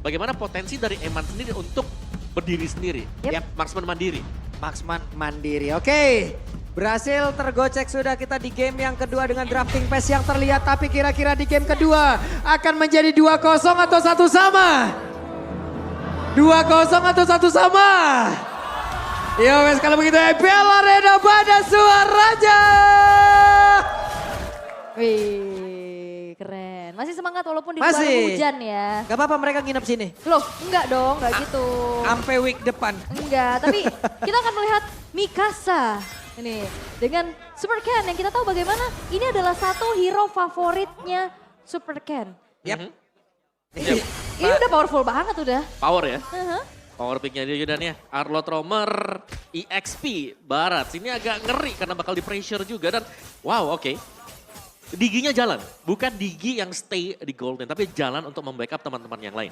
bagaimana potensi dari Eman sendiri untuk berdiri sendiri. Yep. Marksman mandiri. Marksman mandiri. Oke. Berhasil tergocek sudah kita di game yang kedua dengan drafting pace yang terlihat. Tapi kira-kira di game kedua akan menjadi 2-0 atau 1 sama? 2-0 atau 1 sama? Yo wes kalau begitu EPL Arena pada suaranya. Wih, keren. Masih semangat walaupun di luar Masih. hujan ya. Gak apa-apa mereka nginep sini. Loh, enggak dong, enggak gitu. Sampai week depan. Enggak, tapi kita akan melihat Mikasa. Ini dengan Super Ken yang kita tahu bagaimana ini adalah satu hero favoritnya Super Ken. Yap. Yep. Ini udah powerful banget udah. Power ya. Uh-huh. Power picknya dia dan ya. Arlot Romer, EXP, Barat. Ini agak ngeri karena bakal di pressure juga. Dan wow oke. Diginya jalan. Bukan Digi yang stay di Golden. Tapi jalan untuk membackup teman-teman yang lain.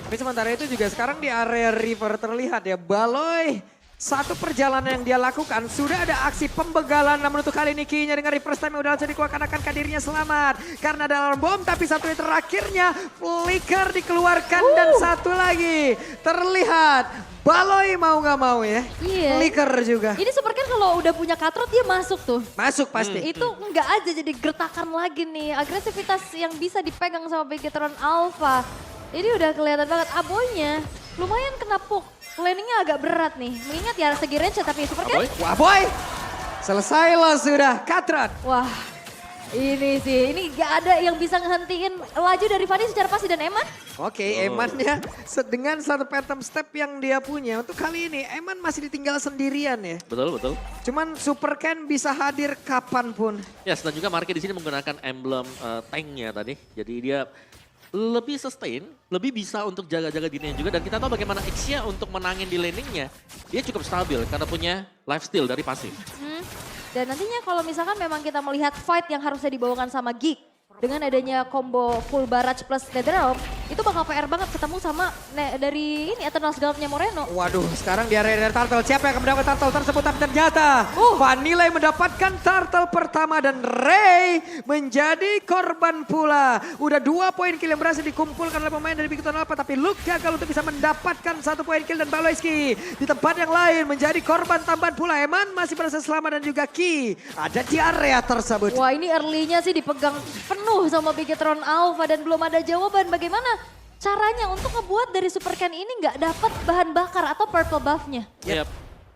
Tapi sementara itu juga sekarang di area river terlihat ya Baloy. Satu perjalanan yang dia lakukan, sudah ada aksi pembegalan, namun untuk kali ini Kinya dengan reverse time yang udah langsung dikeluarkan akan dirinya selamat. Karena ada alarm bom, tapi satu yang terakhirnya flicker dikeluarkan dan satu lagi terlihat. Baloy mau gak mau ya, Iya. flicker juga. Ini Super Ken kalau udah punya katrot dia masuk tuh. Masuk pasti. Itu enggak aja jadi gertakan lagi nih. Agresivitas yang bisa dipegang sama Bigetron Alpha. Ini udah kelihatan banget aboynya. Lumayan kena poke. Landingnya agak berat nih. Mengingat ya segi range tapi Super Ken. Aboy? Wah boy, selesai loh sudah, Katrat. Wah ini sih. Ini gak ada yang bisa ngehentiin laju dari Fanny secara pasti dan Eman. Oke, Emannya dengan satu phantom step yang dia punya. Untuk kali ini Eman masih ditinggal sendirian ya. Betul, betul. Cuman Super Ken bisa hadir kapanpun. Yes, dan juga Marke di sini menggunakan emblem tanknya tadi. Jadi dia lebih sustain, lebih bisa untuk jaga-jaga dirinya juga. Dan kita tahu bagaimana Ixia untuk menangin di landingnya. Dia cukup stabil karena punya lifesteal dari pasif. Dan nantinya kalau misalkan memang kita melihat fight yang harusnya dibawakan sama Geek. Dengan adanya combo full barrage plus netherrealm, itu bakal PR banget ketemu sama dari ini Eternal Guard-nya Moreno. Waduh, sekarang di area dari turtle. Siapa yang akan mendapatkan turtle tersebut? Tapi ternyata Vanilla yang mendapatkan turtle pertama dan Ray menjadi korban pula. Udah 2 poin kill yang berhasil dikumpulkan oleh pemain dari Bigetron Alpha. Tapi Luke gagal untuk bisa mendapatkan 1 poin kill dan Baloyski di tempat yang lain menjadi korban tambahan pula. Eman masih berhasil selamat dan juga Ki ada di area tersebut. Wah ini early-nya sih dipegang penuh sama Bigetron Alpha dan belum ada jawaban bagaimana caranya untuk ngebuat dari Super Ken ini nggak dapat bahan bakar atau purple buff-nya. Yep.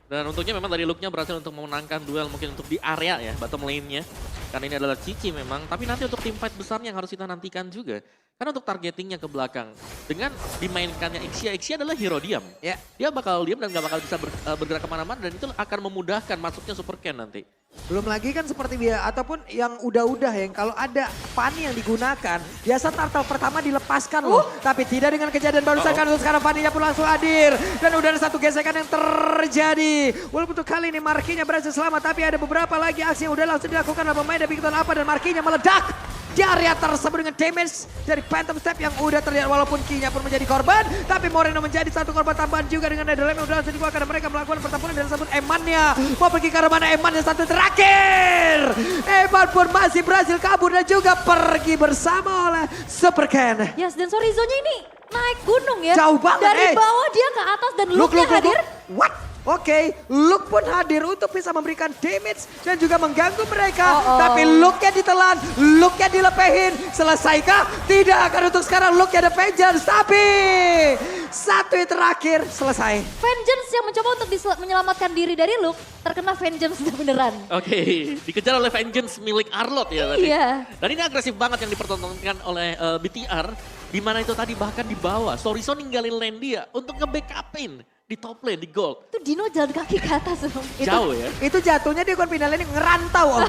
Dan untungnya memang dari Luke-nya berhasil untuk memenangkan duel mungkin untuk di area ya, bottom lane-nya. Karena ini adalah Cici memang, tapi nanti untuk tim fight besarnya yang harus kita nantikan juga. Karena untuk targetingnya ke belakang, dengan dimainkannya Ixia, Ixia adalah hero diam. Ya. Dia bakal diam dan gak bakal bisa bergerak kemana-mana dan itu akan memudahkan masuknya Super Ken nanti. Belum lagi kan seperti biasa, ataupun yang udah-udah yang kalau ada Fanny yang digunakan, biasa turtle pertama dilepaskan loh. Tapi tidak dengan kejadian barusan kan untuk sekarang Fanny-nya pun langsung hadir. Dan udah ada satu gesekan yang terjadi. Walaupun untuk kali ini Markinya berhasil selamat, tapi ada beberapa lagi aksi yang udah langsung dilakukan oleh pemain dari Bigetron Alpha dan Markinya meledak di area tersebut dengan damage dari Phantom Step yang udah terlihat walaupun Kinya pun menjadi korban. Tapi Moreno menjadi satu korban tambahan juga dengan Netherlands yang udah langsung dikeluarkan dan mereka melakukan pertempuran dan sebut Emannya. Mau pergi ke arah mana Eman yang satu terakhir. Eman pun masih berhasil kabur dan juga pergi bersama oleh Super Ken. Yes dan Sorizo-nya ini naik gunung ya. Jauh banget, dari bawah dia ke atas dan Luke-nya hadir. What? Oke, Luke pun hadir untuk bisa memberikan damage dan juga mengganggu mereka. Tapi Luke-nya ditelan, Luke-nya dilepehin. Selesaikah? Tidak akan untuk sekarang Luke-nya ada vengeance. Tapi satu yang terakhir selesai. Vengeance yang mencoba untuk menyelamatkan diri dari Luke terkena vengeance beneran. Oke, dikejar oleh vengeance milik Arlot ya tadi. Iya. Dan ini agresif banget yang dipertontonkan oleh BTR. Di mana itu tadi bahkan di bawah. Sorizo ninggalin lane dia untuk nge-backupin di top lane, di gold. Itu Dino jalan kaki ke atas. Jauh ya. Itu jatuhnya di akun final ini ngerantau om.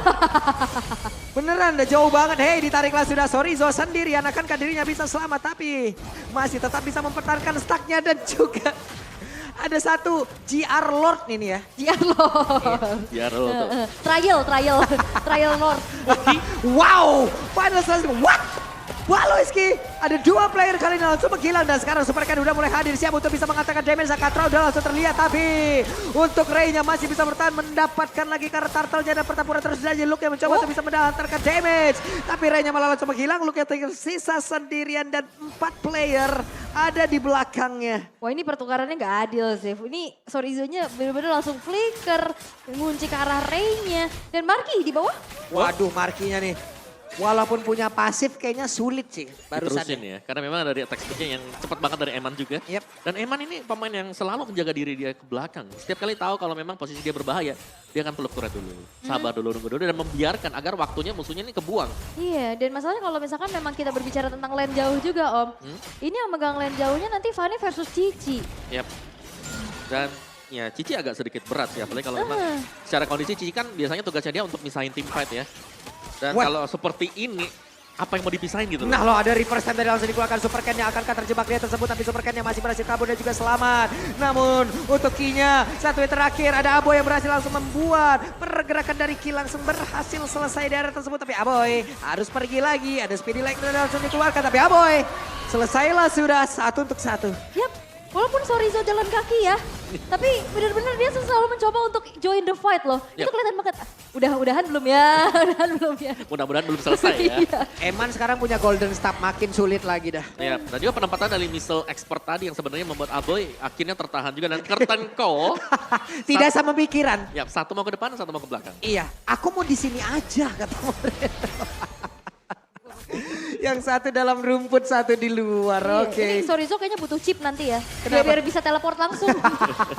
Beneran udah jauh banget. Hei ditariklah sudah Sorizo sendirian. Akankah dirinya bisa selamat tapi masih tetap bisa mempertahankan stacknya dan juga ada satu GR Lord ini ya. GR Lord. Ya Arlot. Trial Lord. Wow, final selesai. What? Baloyski, ada 2 player kali ini langsung menghilang dan sekarang Super Ken udah mulai hadir siap untuk bisa mengatakan damage. Zakatra udah langsung terlihat tapi untuk Ray-nya masih bisa bertahan mendapatkan lagi karena turtle-nya dan pertempuran terus saja. Luke yang mencoba untuk bisa mendapatkan damage tapi Ray-nya malah langsung menghilang. Luke yang tersisa sendirian dan 4 player ada di belakangnya. Wah ini pertukarannya nggak adil sih. Ini Sorizo-nya bener-bener langsung flicker. Ngunci ke arah Ray-nya. Dan Marky di bawah. Waduh, Markinya nih. Walaupun punya pasif kayaknya sulit sih barusan. Terusin ya, karena memang dari attack speed-nya yang cepat banget dari Eman juga. Yep. Dan Eman ini pemain yang selalu menjaga diri dia ke belakang. Setiap kali tahu kalau memang posisi dia berbahaya, dia akan peluk turret dulu. Sabar dulu, nunggu dulu, dan membiarkan agar waktunya musuhnya ini kebuang. Iya, dan masalahnya kalau misalkan memang kita berbicara tentang lane jauh juga Om. Ini yang megang lane jauhnya nanti Fanny versus Cici. Yap. Dan ya Cici agak sedikit berat sih, apalagi kalau memang secara kondisi Cici kan biasanya tugasnya dia untuk misahin tim fight ya. Dan Wah. kalau seperti ini, apa yang mau dipisahin gitu loh. Nah loh, ada reverse time dari langsung dikeluarkan Super Ken-nya. Akankah terjebak dia tersebut, tapi Super Ken-nya masih berhasil kabur dan juga selamat. Namun untuk Ki-nya, satu hit terakhir ada Aboy yang berhasil langsung membuat pergerakan dari Ki langsung berhasil selesai di area tersebut. Tapi Aboy harus pergi lagi, ada speedy leg dan langsung dikeluarkan. Tapi Aboy selesailah sudah 1-1. Yap, walaupun Sorizo jalan kaki ya. Tapi benar-benar dia selalu mencoba untuk join the fight loh. Itu Yap. kelihatan banget. Udahan belum ya, udahan belum ya. Mudah-mudahan belum selesai ya. Iya. Eman sekarang punya golden staff, makin sulit lagi dah. Ya, dan juga penempatan dari missile expert tadi yang sebenarnya membuat Aboy akhirnya tertahan juga. Dan Kertenko, Tidak sama pikiran. ya satu mau ke depan, satu mau ke belakang. Iya, aku mau di sini aja kata Moreto. Yang satu dalam rumput, satu di luar. Oke. Ini Sorizo kayaknya butuh chip nanti ya. Kenapa? Biar bisa teleport langsung.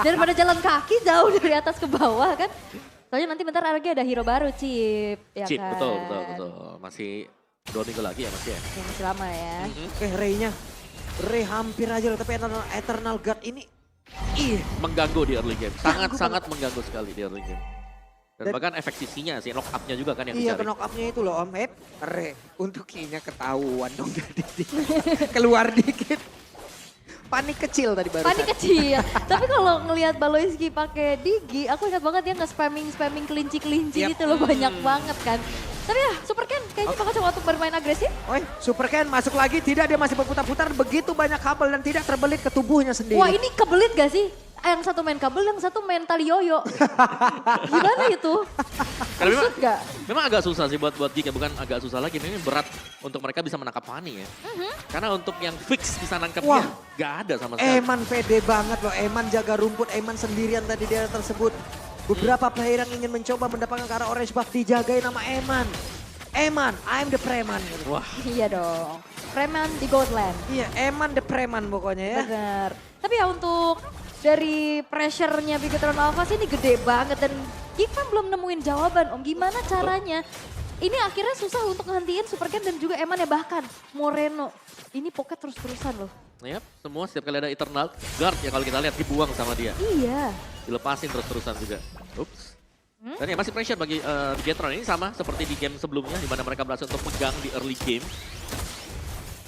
Daripada jalan kaki jauh dari atas ke bawah kan. Soalnya nanti bentar lagi ada hero baru, Chip. Ya Chip, kan? betul. Masih 2 minggu lagi ya Mas ya. Ya, masih lama ya. Ray-nya. Ray hampir aja loh, tapi Eternal Guard ini. Ih, Mengganggu di early game, sangat mengganggu sekali di early game. Dan bahkan efek CC-nya sih, knock up-nya juga kan yang iya dicari. knock up-nya itu loh Om. Ray, untuk Ki-nya ketahuan dong tadi. Keluar dikit. Panik kecil tadi barusan. Panik kecil. Tapi kalau ngelihat Baloiski pakai Digi, aku ingat banget dia nge-spamming kelinci-kelinci Yap. gitu loh. Banyak banget kan. Tapi ya Super Ken kayaknya bakal coba untuk bermain agresif. Oi, Super Ken masuk lagi, tidak, dia masih berputar-putar, begitu banyak kabel dan tidak terbelit ke tubuhnya sendiri. Wah ini kebelit gak sih? Yang satu main kabel, yang satu main tali yoyo. Gimana itu? Karena memang, Kusut gak? memang agak susah sih buat Geek ya, bukan agak susah lagi, ini berat untuk mereka bisa menangkap Fanny ya. Karena untuk yang fix bisa nangkapnya, Wah. gak ada sama sekali. Eman pede banget loh, Eman jaga rumput, Eman sendirian tadi di area tersebut. Beberapa player yang ingin mencoba mendapatkan ke arah orange buff dijagain nama Eman. Eman, I'm the Preman. Wah, Iya dong. Preman di Goldland. Iya, Eman the Preman pokoknya ya. Bener. Tapi ya untuk dari pressure-nya Bigetron Alpha sih ini gede banget. Dan Geek kan belum nemuin jawaban Om. Gimana caranya? Ini akhirnya susah untuk ngehentiin Super Ken dan juga Eman ya. Bahkan Moreno. Ini pocket terus-terusan loh. ya semua setiap kali ada Eternal Guard ya kalau kita lihat dibuang sama dia. Iya. Dilepasin terus-terusan juga. Ups. Dan ya masih pressure bagi Bigetron ini sama seperti di game sebelumnya di mana mereka berhasil untuk pegang di early game.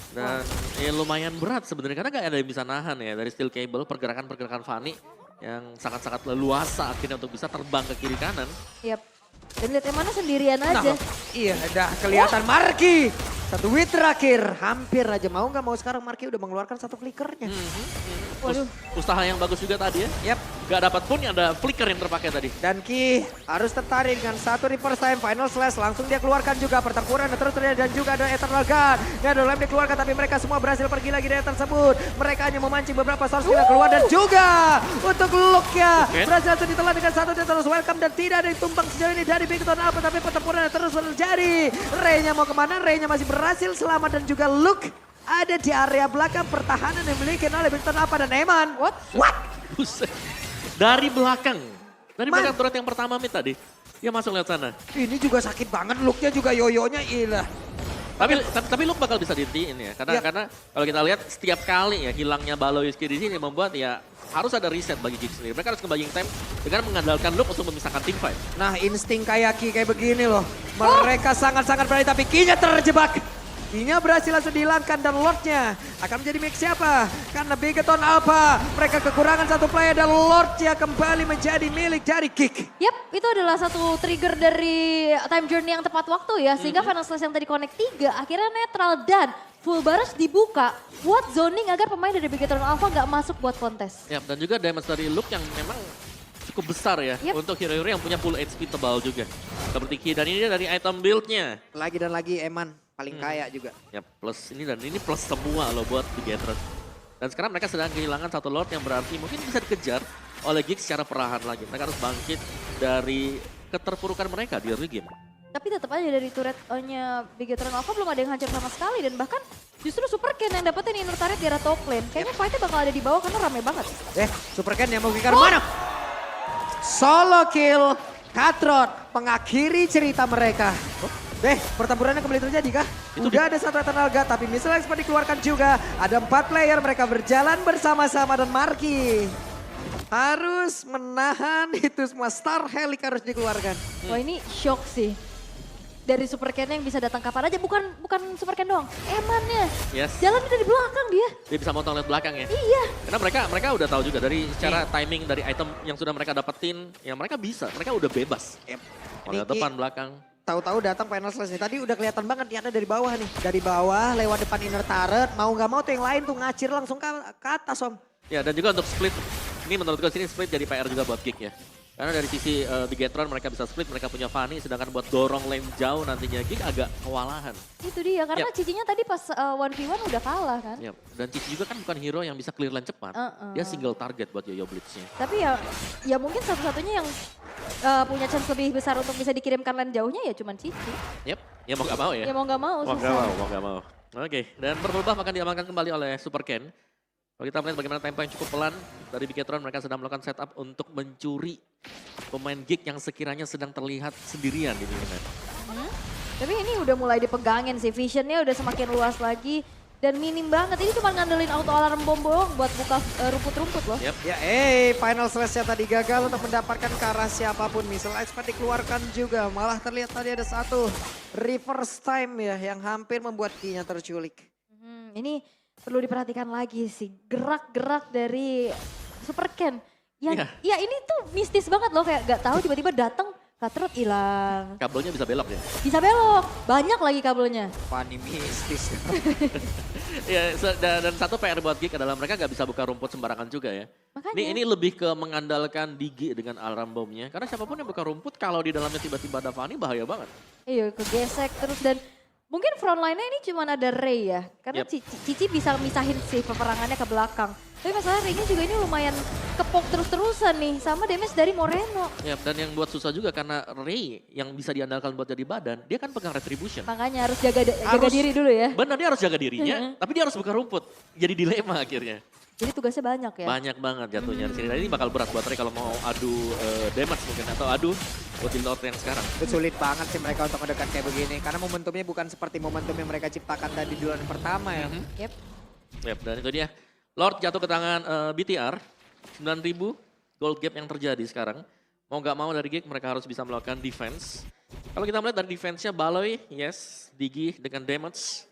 Dan ya lumayan berat sebenarnya karena gak ada yang bisa nahan ya dari steel cable pergerakan-pergerakan Fanny yang sangat-sangat leluasa akhirnya untuk bisa terbang ke kiri kanan. Yap. Dan lihat Emannya sendirian Nah, aja. iya udah kelihatan Marky. Satu win terakhir, hampir aja mau nggak mau sekarang Marky udah mengeluarkan satu flickernya. Waduh. Usaha yang bagus juga tadi ya. Yap, Gak dapat pun ada flicker yang terpakai tadi. dan Ki harus tertarik dengan satu reverse time final slash langsung dia keluarkan juga pertempuran dan terus terjadi dan juga ada Eternal Guard. Dan ada lem dikeluarkan tapi mereka semua berhasil pergi lagi dari tersebut. Mereka hanya memancing beberapa source kita keluar dan juga untuk look-nya Oke. berhasil langsung ditelan dengan satu dia terus welcome dan tidak ada yang tumbang sejauh ini dari Bigetron apa tapi pertempuran terus terjadi. Ray-nya mau kemana? Ray-nya masih berhasil selamat dan juga look ada di area belakang pertahanan yang dimiliki oleh Bigetron apa dan Eman. What? Buset. Dari belakang. Dari Man. belakang turret yang pertama mid tadi. Dia masuk lewat sana. Ini juga sakit banget, looknya juga yoyonya ilah. Tapi Luke bakal bisa dihentiin ya. Karena Iya. karena kalau kita lihat setiap kali ya hilangnya Baloiski di sini membuat ya harus ada reset bagi Geek sendiri. Mereka harus kembali time dengan mengandalkan Luke untuk memisahkan tim fight. Nah insting kayak Ki kayak begini loh. Mereka sangat-sangat berani tapi Ki-nya terjebak. Ki-nya berhasil langsung dihilangkan dan Lord-nya akan menjadi milik siapa? Karena Bigetron Alpha mereka kekurangan satu player dan Lord-nya kembali menjadi milik dari Geek. Yap, itu adalah satu trigger dari time journey yang tepat waktu ya. Sehingga Final Slash yang tadi connect 3 akhirnya netral dan full burst dibuka buat zoning agar pemain dari Bigetron Alpha nggak masuk buat kontes. Ya, dan juga damage dari Luke yang memang cukup besar ya Yep. untuk hero-hero yang punya full HP tebal juga. Seperti Ki dan ini dia dari item build-nya. Lagi dan lagi Eman paling kaya juga. Ya plus ini dan ini plus semua loh buat Bigetron. Dan sekarang mereka sedang kehilangan satu Lord yang berarti mungkin bisa dikejar oleh Giggs secara perlahan lagi. Mereka harus bangkit dari keterpurukan mereka di early game. Tapi tetap aja dari turret-nya Bigetron Alpha belum ada yang hancur sama sekali. Dan bahkan justru Super Ken yang dapetin inner turret di arah top lane. Kayaknya fightnya bakal ada di bawah karena rame banget. Super Ken yang mau ke mana? Solo kill Katrot mengakhiri cerita mereka. Pertempurannya kembali terjadi kah? Udah ada satu Eternal God, tapi Missile Expert dikeluarkan juga. Ada 4 player, mereka berjalan bersama-sama dan Marky harus menahan itu semua. Star Helic harus dikeluarkan. Wah ini shock sih. Dari Super Ken yang bisa datang kapan aja, bukan Super Ken doang. Emannya, Yes. jalan dari belakang dia. Dia bisa motong lihat belakang ya. Iya. Karena mereka udah tahu juga dari cara timing dari item yang sudah mereka dapetin, ya mereka bisa, mereka udah bebas. Mau lihat depan belakang. Tahu-tahu datang final slash nih. Tadi udah kelihatan banget Tiana dari bawah nih. Dari bawah lewat depan inner turret. Mau nggak mau tuh yang lain tuh ngacir langsung ke atas Om. Ya dan juga untuk split, ini menurut gue sini split jadi PR juga buat Gig ya. Karena dari sisi Bigetron mereka bisa split, mereka punya Fanny, sedangkan buat dorong lane jauh nantinya Gig agak kewalahan. Itu dia, karena Cicinya tadi pas 1v1 udah kalah kan. Yep. Dan Cici juga kan bukan hero yang bisa clear lane cepat. Dia single target buat Yoyo Blitznya. Tapi ya mungkin satu-satunya yang punya chance lebih besar untuk bisa dikirimkan lane jauhnya ya cuman Cici. Yep, ya mau gak mau ya. Ya mau gak mau, susah. Mau gak mau. Oke, dan purple buff akan diamankan kembali oleh Super Ken. Kalau kita melihat bagaimana tempo yang cukup pelan dari Bigetron, mereka sedang melakukan setup untuk mencuri pemain Gig yang sekiranya sedang terlihat sendirian di minion. Tapi ini udah mulai dipegangin sih, visionnya udah semakin luas lagi. Dan minim banget, ini cuma ngandelin auto alarm bom doang buat buka rumput-rumput loh. Yep. Ya final slash-nya tadi gagal untuk mendapatkan ke arah siapapun. Missile Expert dikeluarkan juga. Malah terlihat tadi ada satu reverse time ya yang hampir membuat Kinya terculik. Ini perlu diperhatikan lagi sih, gerak-gerak dari Super Ken. Ya ini tuh mistis banget loh, kayak gak tahu tiba-tiba datang Katrot hilang. Kabelnya bisa belok ya? Bisa belok, banyak lagi kabelnya. Fanny mistis. Ya, dan satu PR buat Gig adalah mereka gak bisa buka rumput sembarangan juga ya. Makanya. Ini lebih ke mengandalkan Digi dengan alarm bomnya. Karena siapapun yang buka rumput, kalau di dalamnya tiba-tiba ada Fanny bahaya banget. Iya, kegesek terus dan mungkin frontline-nya ini cuma ada Ray ya. Karena Cici bisa misahin sih peperangannya ke belakang. Tapi masalah Ray-nya juga ini lumayan kepok terus-terusan nih sama damage dari Moreno. Ya, dan yang buat susah juga karena Ray yang bisa diandalkan buat jadi badan, dia kan pegang retribution. Makanya harus jaga diri dulu ya. Benar, dia harus jaga dirinya, tapi dia harus buka rumput. Jadi dilema akhirnya. Jadi tugasnya banyak ya. Banyak banget jatuhnya di sini. Dan ini bakal berat buat Ray kalau mau adu damage mungkin atau adu buat di Lord yang sekarang. Sulit banget sih mereka untuk mendekat kayak begini. Karena momentumnya bukan seperti momentum yang mereka ciptakan tadi di duel pertama ya. Yep. Dan itu dia. Lord jatuh ke tangan BTR. 9.000 gold gap yang terjadi sekarang. Mau gak mau dari Gig mereka harus bisa melakukan defense. Kalau kita melihat dari defense-nya Baloy, yes, Digi dengan damage.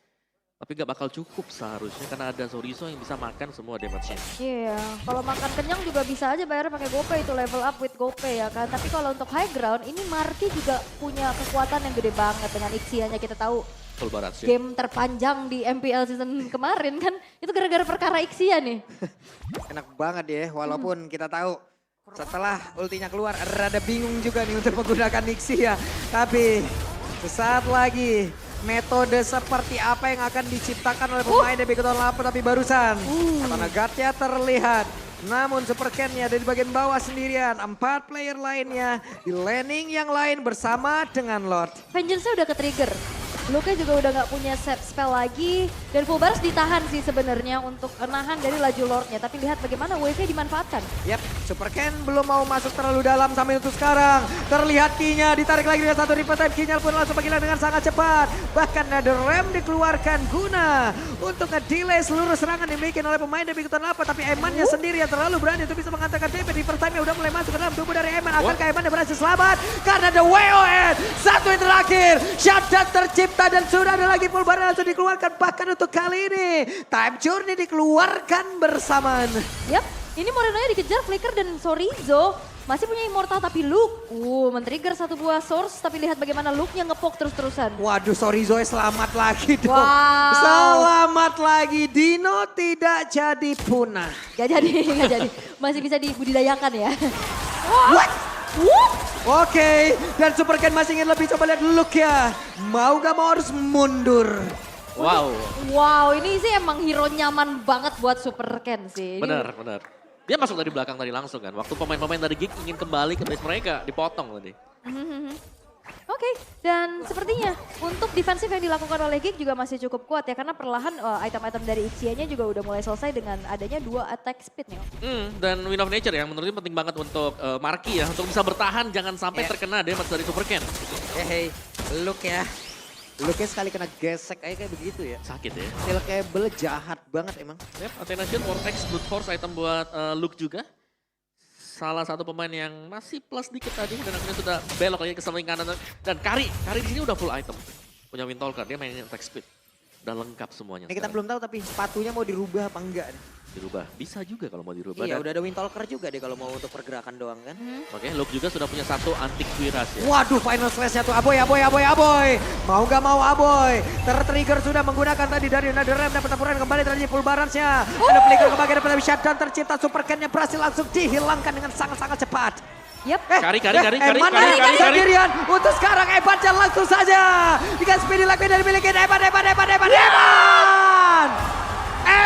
Tapi gak bakal cukup seharusnya karena ada Sorizo yang bisa makan semua damage-nya. Iya, kalau makan kenyang juga bisa aja bayar pakai GoPay itu level up with GoPay ya kan. Tapi kalau untuk high ground ini Marky juga punya kekuatan yang gede banget dengan Ixianya kita tahu. Full barat sih. Game terpanjang di MPL season kemarin kan itu gara-gara perkara Ixia nih. Enak banget ya walaupun kita tahu setelah ultinya keluar rada bingung juga nih untuk menggunakan Ixia. Tapi sesaat lagi metode seperti apa yang akan diciptakan oleh pemain dari Bigetron Alpha tapi barusan. Katana guard-nya terlihat. Namun Super Ken-nya ada di bagian bawah sendirian. 4 player lainnya di laning yang lain bersama dengan Lord. Vengeance-nya udah ke-trigger. Luke juga udah gak punya set spell lagi. Dan Fullbaras ditahan sih sebenarnya untuk menahan dari laju Lordnya. Tapi lihat bagaimana wave-nya dimanfaatkan. Yap, Super Ken belum mau masuk terlalu dalam sampai untuk sekarang. Terlihat Kinya ditarik lagi dengan satu reverse time. Kinya pun langsung menghilang dengan sangat cepat. Bahkan ada rem dikeluarkan guna untuk nge-delay seluruh serangan yang dimiliki oleh pemain dari Bigetron Alpha. Tapi Eman-nya sendiri yang terlalu berani untuk bisa mengantarkan DP. Reverse time-nya udah mulai masuk ke dalam tubuh dari Eman. Akankah Eman yang berhasil selamat? Karena ada WON. Satu yang terakhir. Shutdown tercipta. Dan sudah ada lagi full barrel langsung dikeluarkan. Bahkan untuk kali ini Time Journey dikeluarkan bersamaan. Yap, ini Moreno-nya dikejar Flicker dan Sorizo. Masih punya Immortal tapi Luke. Men-trigger satu buah source tapi lihat bagaimana Luke-nya ngepok terus-terusan. Waduh, Sorizo selamat lagi dong. Wow. Selamat lagi. Dino tidak jadi punah. Gak jadi. Masih bisa dibudidayakan ya. What? Oke, dan Super Ken masih ingin lebih, coba lihat look ya. Mau gak mau harus mundur. Wow, Wow, ini sih emang hero nyaman banget buat Super Ken sih. Ini- benar, benar. Dia masuk dari belakang tadi langsung kan. Waktu pemain-pemain dari Geek ingin kembali ke base mereka, dipotong tadi. Oke, dan sepertinya untuk defensif yang dilakukan oleh Geek juga masih cukup kuat ya. Karena perlahan item-item dari Ixia-nya juga udah mulai selesai dengan adanya 2 attack speed nih. Dan Wind of Nature yang menurutnya penting banget untuk Marky ya. Untuk bisa bertahan, jangan sampai Iya. terkena damage dari Super Ken. Hey, look ya. Looknya sekali kena gesek aja kayak begitu ya. Sakit ya. Steel cable jahat banget emang. Yep, Athena Shield, Vortex, Brute Force item buat Luke juga. Salah satu pemain yang masih plus dikit tadi dan akhirnya sudah belok lagi ke samping kanan. Dan Kari di sini udah full item. Punya Windtalker, dia mainin attack speed. Udah lengkap semuanya. Ini kita sekarang. belum tahu tapi sepatunya mau dirubah apa enggak. Dirubah. Bisa juga kalau mau dirubah. Iya Dan- udah ada Windtalker juga deh kalau mau untuk pergerakan doang kan. Oke, Luke juga sudah punya 1 antik Quiras ya. Waduh, final slash-nya tuh Aboy. Mau gak mau Aboy. Tertrigger sudah menggunakan tadi dari Netherrealm dan pertempuran kembali terjadi full balance-nya. Ada flicker ke bagian depan shutdown tercipta Super Ken-nya berhasil langsung dihilangkan dengan sangat-sangat cepat. Yap. Kari. Eman sendirian untuk sekarang Evan dan langsung saja. Dengan speedy lag dari miliki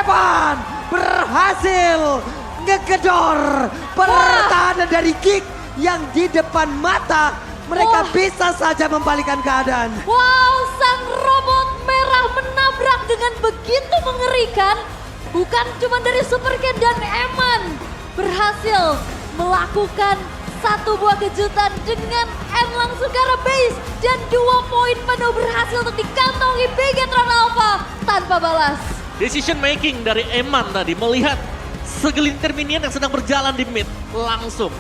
Evan berhasil ngegedor pertahanan dari Geek yang di depan mata. Mereka Wah. bisa saja membalikan keadaan. Wow, sang robot merah menabrak dengan begitu mengerikan. Bukan cuma dari Super Ken dan Eman berhasil melakukan satu buah kejutan dengan M langsung ke arah base. Dan 2 poin penuh berhasil untuk dikantongi Bigetron Alpha tanpa balas. Decision making dari Eman tadi melihat segelintir minion yang sedang berjalan di mid langsung